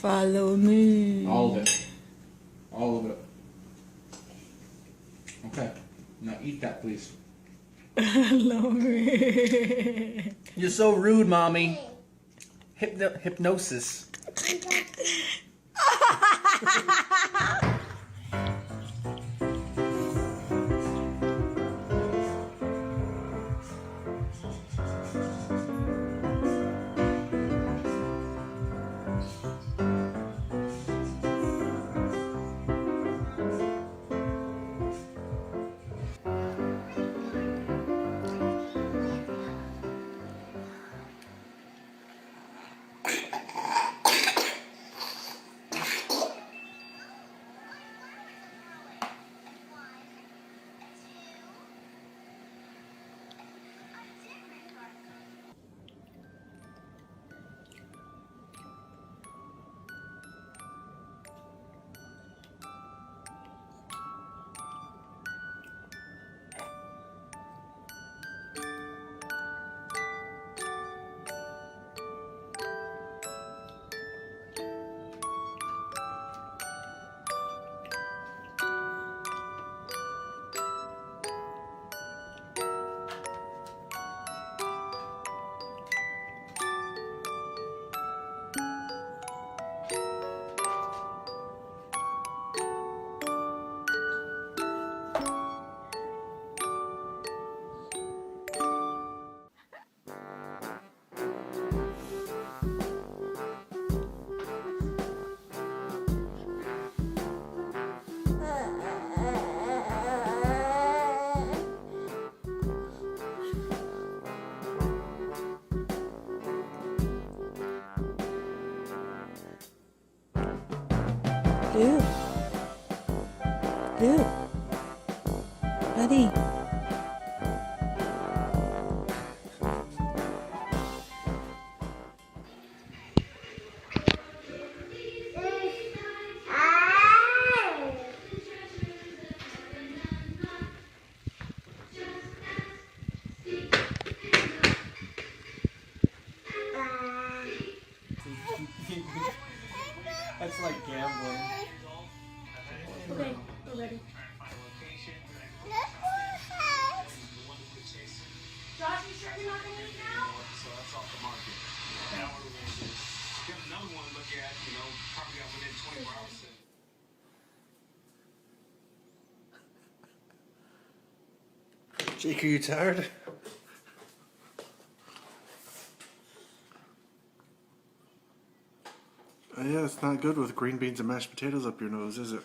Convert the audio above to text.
Follow me. All of it. All of it. Okay. Now eat that, please. Follow me. You're so rude, Mommy. Hypnosis. Luke. Luke. Buddy. That's like gambling. Okay, we're ready. Josh, you sure you're not going to eat now? So that's off the market. Now what we're going to do is get another one to look at, probably up within 24 hours. Jake, are you tired? Yeah, it's not good with green beans and mashed potatoes up your nose, is it?